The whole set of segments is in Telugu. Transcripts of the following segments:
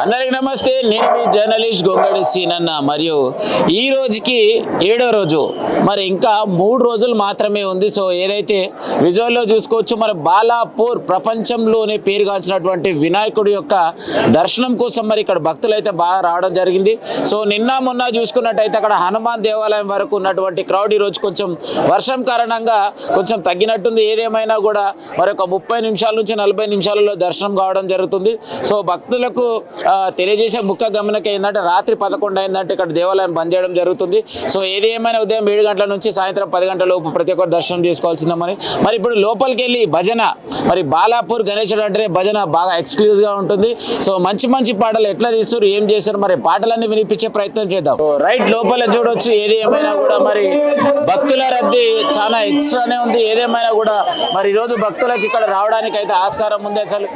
అందరికి నమస్తే. నేను మీ జర్నలిస్ట్ గొంగడి సీనన్న. మరియు ఈ రోజుకి 7వ రోజు, మరి ఇంకా 3 రోజులు మాత్రమే ఉంది. సో ఏదైతే విజువల్లో చూసుకోవచ్చు, మరి బాలాపూర్ ప్రపంచంలోనే పేరుగాంచినటువంటి వినాయకుడి యొక్క దర్శనం కోసం మరి ఇక్కడ భక్తులు అయితే బాగా రావడం జరిగింది. సో నిన్న మొన్న చూసుకున్నట్టయితే అక్కడ హనుమాన్ దేవాలయం వరకు ఉన్నటువంటి క్రౌడ్ ఈరోజు కొంచెం వర్షం కారణంగా కొంచెం తగ్గినట్టుంది. ఏదేమైనా కూడా మరి ఒక 30 నిమిషాల నుంచి 40 నిమిషాలలో దర్శనం కావడం జరుగుతుంది. సో భక్తులకు తెలియజేసే ముఖ్య గమనిక ఏంటంటే రాత్రి 11 అయిందంటే ఇక్కడ దేవాలయం బంద్ చేయడం జరుగుతుంది. సో ఏది ఏమైనా ఉదయం 7 గంటల నుంచి సాయంత్రం 10 గంటల లోపు ప్రతి ఒక్కరు దర్శనం చేసుకోవాల్సిందని. మరి ఇప్పుడు లోపలికి వెళ్ళి భజన, మరి బాలాపూర్ గణేశుడు అంటేనే భజన బాగా ఎక్స్క్లూజివ్గా ఉంటుంది. సో మంచి మంచి పాటలు ఎట్లా తీస్తారు, ఏం చేస్తారు, మరి పాటలన్నీ వినిపించే ప్రయత్నం చేద్దాం. రైట్, లోపల చూడొచ్చు. ఏది ఏమైనా కూడా మరి భక్తుల రద్దీ చాలా ఎక్స్ట్రానే ఉంది. ఏదేమైనా కూడా మరి ఈరోజు భక్తులకు ఇక్కడ రావడానికి అయితే ఆస్కారం ఉంది. అసలు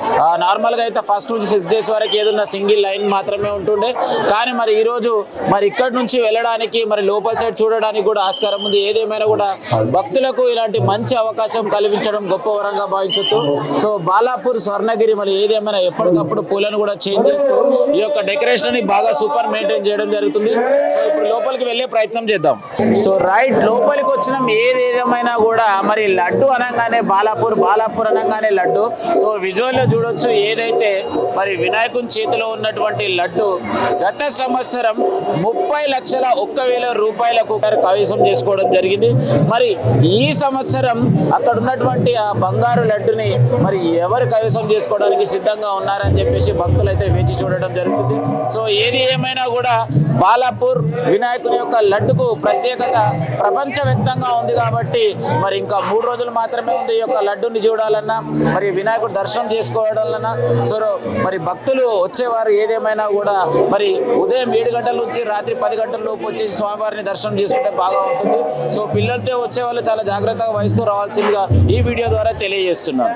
నార్మల్గా అయితే ఫస్ట్ నుంచి 6 days వరకు ఏదన్నా సింగిల్ లైన్ మాత్రమే ఉంటుండే, కానీ మరి ఈరోజు మరి ఇక్కడ నుంచి వెళ్ళడానికి మరి లోపల సైడ్ చూడడానికి కూడా ఆస్కారం ఉంది. ఏదేమైనా కూడా భక్తులకు ఇలాంటి మంచి అవకాశం కల్పించడం గొప్ప వరంగా భావించొచ్చు. సో బాలాపూర్ స్వర్ణగిరి మరి ఏదేమైనా ఎప్పటికప్పుడు పూలను కూడా చేంజ్ చేస్తూ ఈ యొక్క డెకరేషన్ ని బాగా సూపర్ మెయింటైన్ చేయడం జరుగుతుంది. సో ఇప్పుడు లోపలికి వెళ్ళే ప్రయత్నం చేద్దాం. సో రైట్, లోపలికి వచ్చినాం. ఏదేమైనా కూడా మరి లడ్డు అనగానే బాలాపూర్ అనగానే లడ్డు. సో విజువల్ లో చూడొచ్చు. ఏదైతే మరి వినాయకుని చేతిలో ఉన్నటువంటి లడ్డు గత సంవత్సరం 30,01,000 రూపాయలకు కైవసం చేసుకోవడం జరిగింది. మరి ఈ సంవత్సరం అక్కడ ఉన్నటువంటి ఆ బంగారు లడ్డుని మరి ఎవరు కైవసం చేసుకోవడానికి సిద్ధంగా ఉన్నారని చెప్పేసి భక్తులు అయితే వేచి చూడడం జరుగుతుంది. సో ఏది ఏమైనా కూడా బాలాపూర్ వినాయకుని యొక్క లడ్డుకు ప్రత్యేకత ప్రపంచవ్యాప్తంగా ఉంది. కాబట్టి మరి ఇంకా 3 రోజులు మాత్రమే ఉంది ఈ యొక్క లడ్డుని చూడాలన్నా, మరి వినాయకుడు దర్శనం చేసుకోవాలన్నా. సో మరి భక్తులు వచ్చేవారు ఏదేమైనా కూడా మరి ఉదయం 7 గంటల నుంచి రాత్రి 10 గంటల లోపు వచ్చేసి స్వామివారిని దర్శనం చేసుకుంటే బాగా ఉంటుంది. సో పిల్లలతో వచ్చే వాళ్ళు చాలా జాగ్రత్తగా వహిస్తూ రావాల్సిందిగా ఈ వీడియో ద్వారా తెలియజేస్తున్నాను.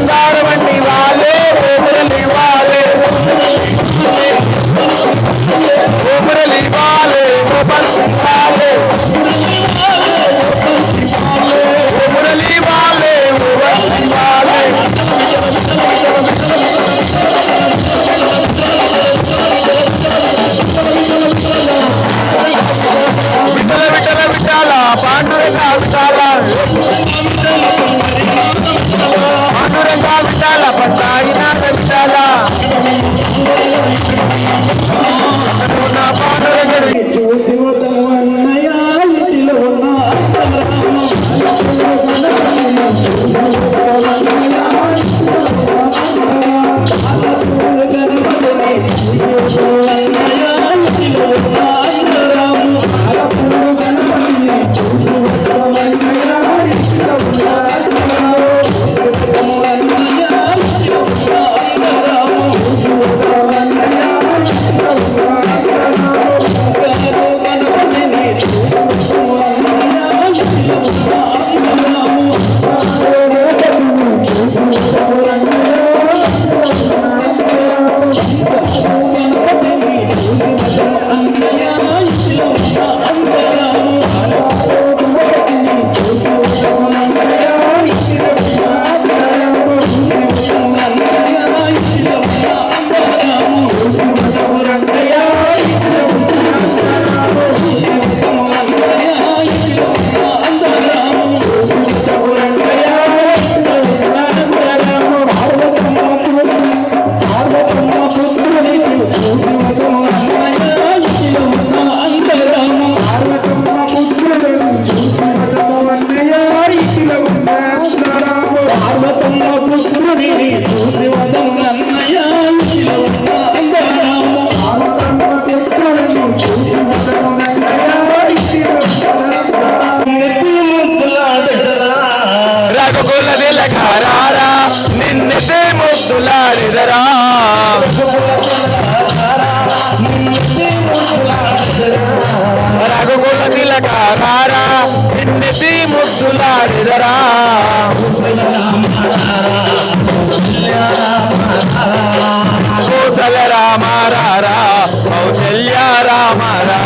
బంగారం అన్ని వాళ్ళే మురళి వాళ్ళే మురళి వాళ్ళే వాళ్ళే మురళి వాళ్ళే వాళ్ళే విఠల విఠల విఠాల పాండురంగ విఠాల పాండురంగ విఠాల పంచాయినాథ విఠాల పాండురంగ నిన్నెతే ముద్దులాడిదరా రఘుకుల తిలకారా నిన్నెతి ముద్దులాడిదరా కోసల రామారా కౌసల్య రామారా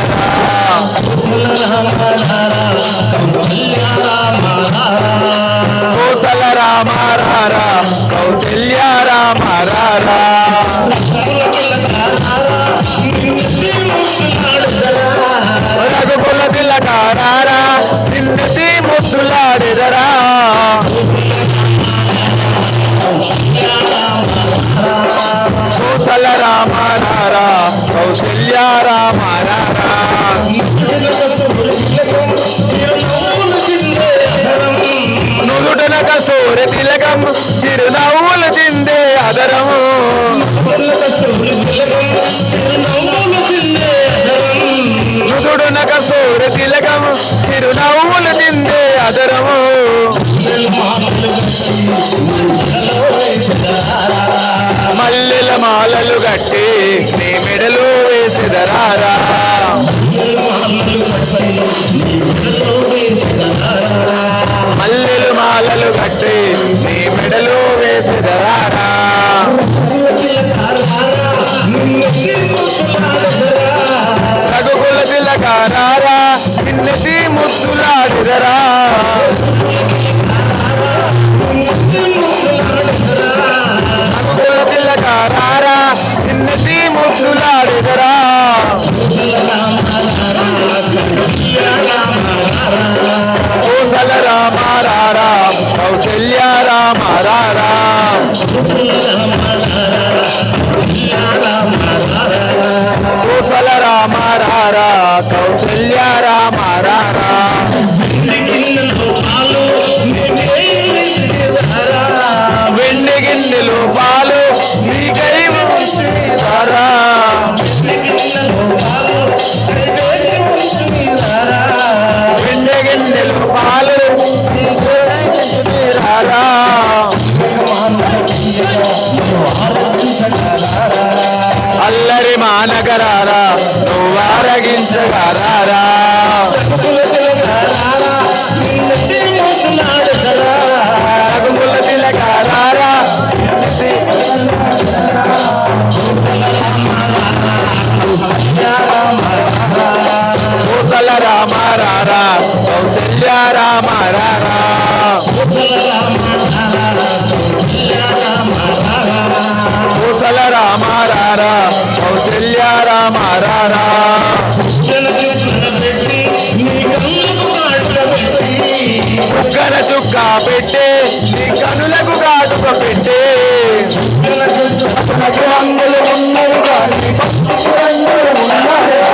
కోసల రామారా కౌసల్య రామారా రఘుకుల తిలకారా నిన్నెతి ముద్దులాడిదరా కోసల రామారా కౌసల్య రామారా నుదుటన కస్తూరి తిలకం చిరునవ్వులు చిందే అదరము నుదుడున కస్తూరి తిలకం చిరునవ్వులు చిందే అదరము మల్లెల మాలలు గట్టి నీ మెడలో వేసెదరారా మల్లెలు మాలలు కట్టి నీ మెడలో వేసెదరారా రఘుకుల తిలకారా నిన్నెతి ముద్దులాడిదరా రఘుకుల తిలకారా నిన్నెతి ముద్దులాడిదరా కోసల రామారా కౌసల్య రామారా కోసల రామారా కౌసల్య రామారా వెండి గిన్నెలు పాలు నీకై ఉంచినారా వెండి గిన్నెలు పాలు నీకై ఉంచినారా అల్లరి మానగరారా నువ్వారగించగరారా రఘుకుల తిలకారా రామ రారా కోసల రామ రారా కౌసల్య రామ రారా కుక్కల చుక్క పెట్టే నీ కనులకు కాటుక పెట్టే రంగులు ఉన్నవి కానీ రంగులు ఉన్నాయా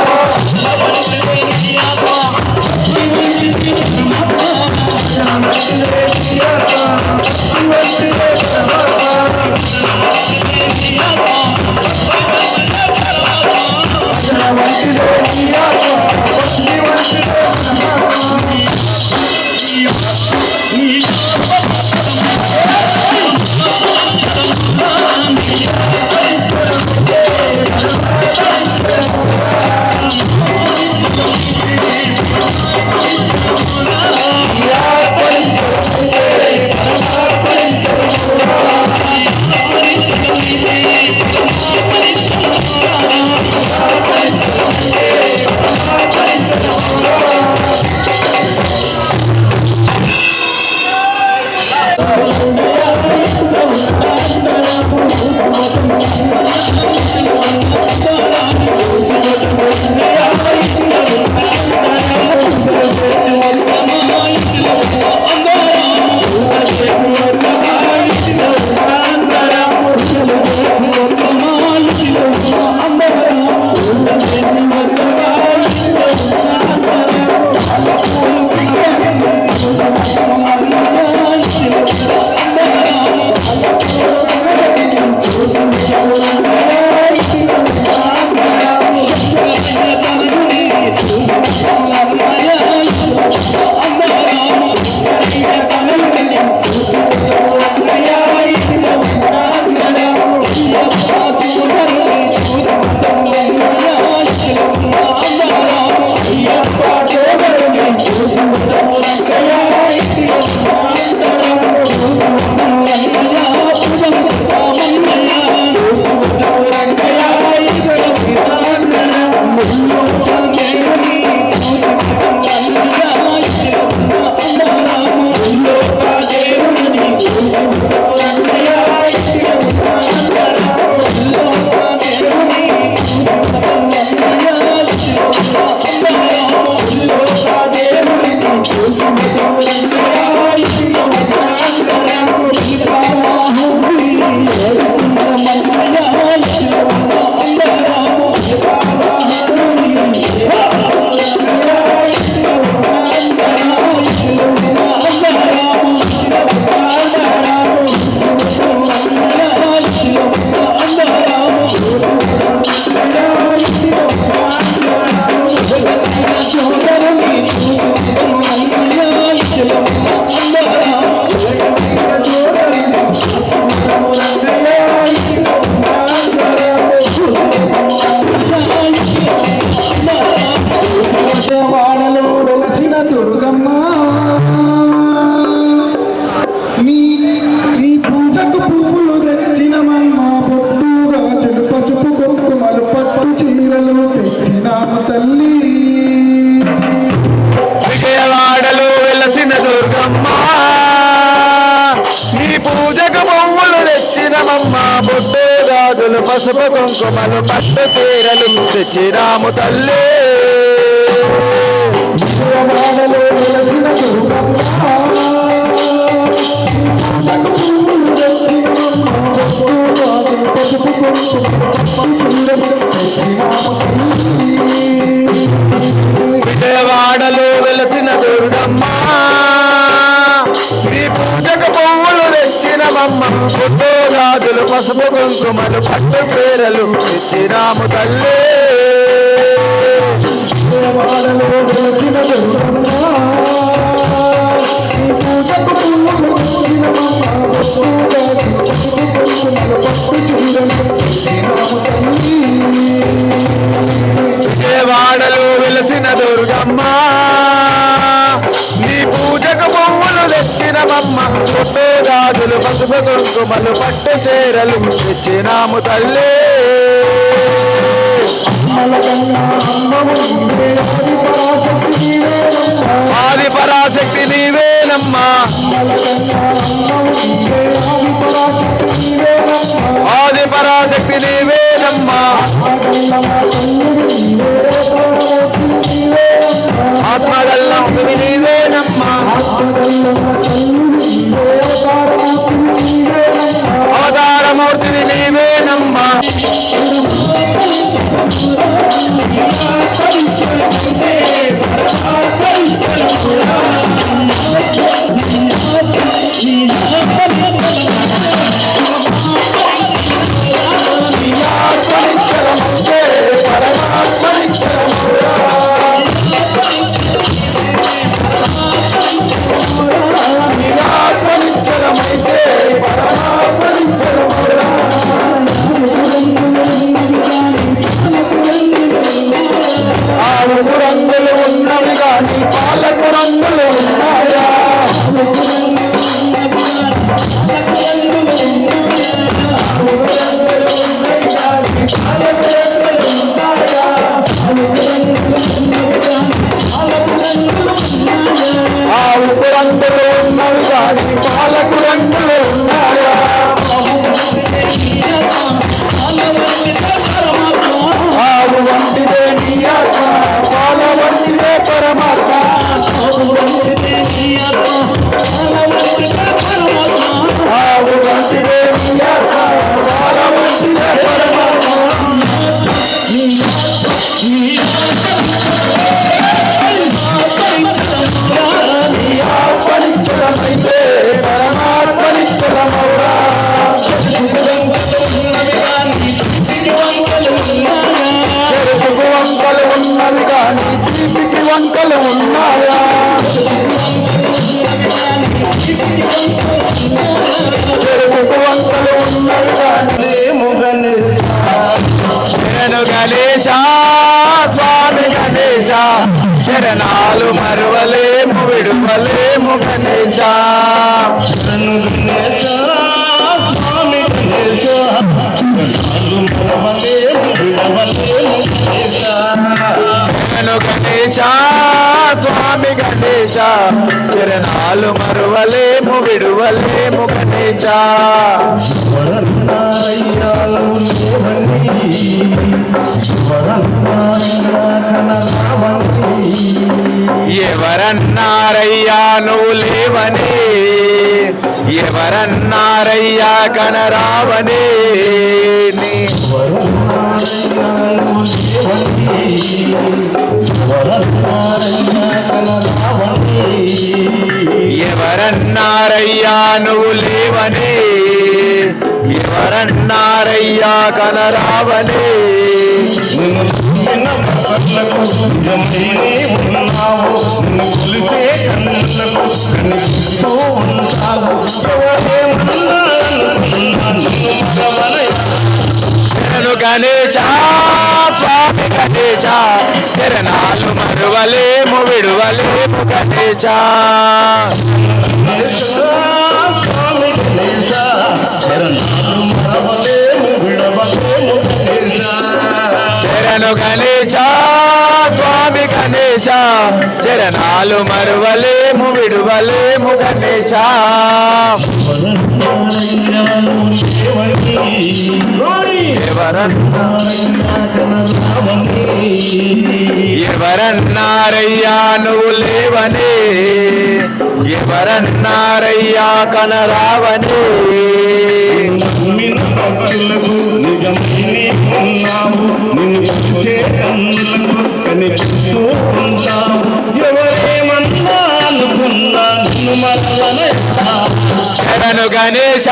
పసుపు కుంకుమలు పట్టు చీరలు తెచ్చినాము తల్లి విజయవాడలో వెలసిన దుర్గమ్మ నీ పూజకు పువ్వులు తెచ్చినమమ్మ పుట్టు గాజులు పసుపు కుంకుమలు పట్టు చీరలు తెచ్చినాము తల్లి విజయవాడలో వెలసిన దుర్గమ్మ నీ పూజకు పువ్వులు తెచ్చినమమ్మ పుట్టు గాజులు పసుపు కుంకుమలు పట్టు చీరలు తెచ్చినాము తల్లి విజయవాడలో వెలసిన దుర్గమ్మ నీ పూజకు పువ్వులు తెచ్చినమమ్మ పుట్టు గాజులు పసుపు కుంకుమలు పట్టు చీరలు తెచ్చినాము తల్లి ఆది పరాశక్తి నీవేనమ్మా ఆది పరాశక్తి నీవేనమ్మా ఆత్మగల్లముఖి నీవేనమ్మా అవతారమూర్తివి నీవేనమ్మా రంగులు ఉన్నవి కానీ పాలకు రంగులు ఉన్నాయా ఆవుకు రంగులు ఉన్నవి కానీ పాలకు రంగులు ఉన్నాయా ఆవు వంటిదే నీ ఆత్మ పాల వంటిదే పరమాత్మ ఆవు వంటిదే నీ ఆత్మ పాల వంటిదే పరమాత్మ పరిచయమైతే పరమాత్మ నిశ్చలమౌరా చెరుకు వంకలు ఉన్నవి కానీ తీపికి వంకలు ఉన్నాయా చెరుకు వంకలు ఉన్నవి కానీ నేను గణేశ స్వామి గణేశ శరణాలు మరువలేము విడువలేము గణేశ శరణు గణేశ స్వామి గణేశ చరణాలు మరువలేము విడువలేము గణేశ ఎవరన్నారయ్యా నువ్వు లేవని ఎవరన్నారయ్యా కనరావని ఎవరన్నారయ్యా నువ్వు లేవని ఎవరన్నారయ్యా కనరావని శరణు గణేశ స్వామి గణేశ చరణాలు మరువలేము విడువలేము గణేశ శరణు గణేశ స్వామి గణేశ చరణాలు మరువలేము విడువలేము గణేశ ఎవరన్నారయ్యా నువ్వు లేవని ఎవరన్నారయ్యా కనరావని శరణు గణేశ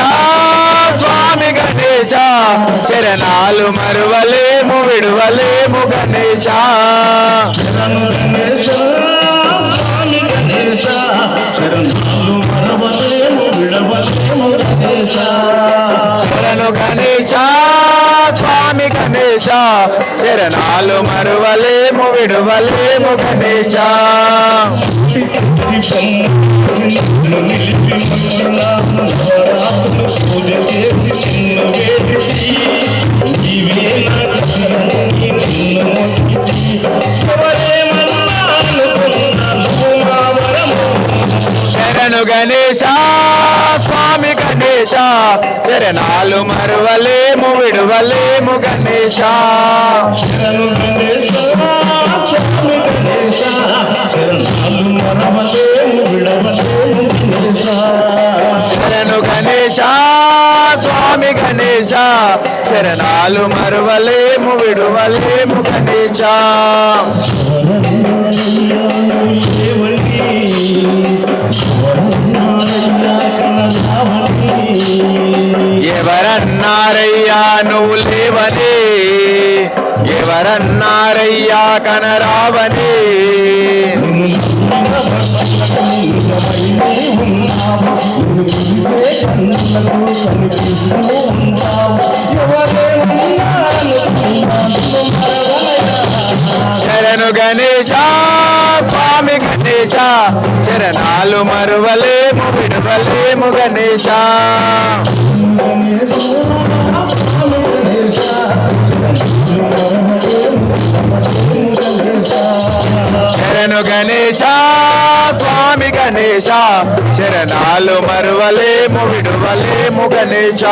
స్వామి గణేశ శరణాలు మరువలేము విడువలేము గణేశ శరణు గణేశ స్వామి గణేశ శరణాలు మరువలేము విడువలేము గణేశ పూజ చేసి ఎవరేమన్నా అనుకున్నా గణేశ స్వామి గణేశ చరణాలు మరువలేము విడువలేము గణేశ శరణు గణేశ స్వామి గణేశ చరణాలు మరువలేము విడువలేము గణేశ ఎవరన్నారయ్యా నువ్వు లేవని ఎవరన్నారయ్యా కనరావని శరణు గణేశ స్వామి గణేశ చరణాలు మరువలేము విడువలేము గణేశ శరణు గణేశ స్వామి గణేశ చరణాలు మరువలేము విడువలేము గణేశ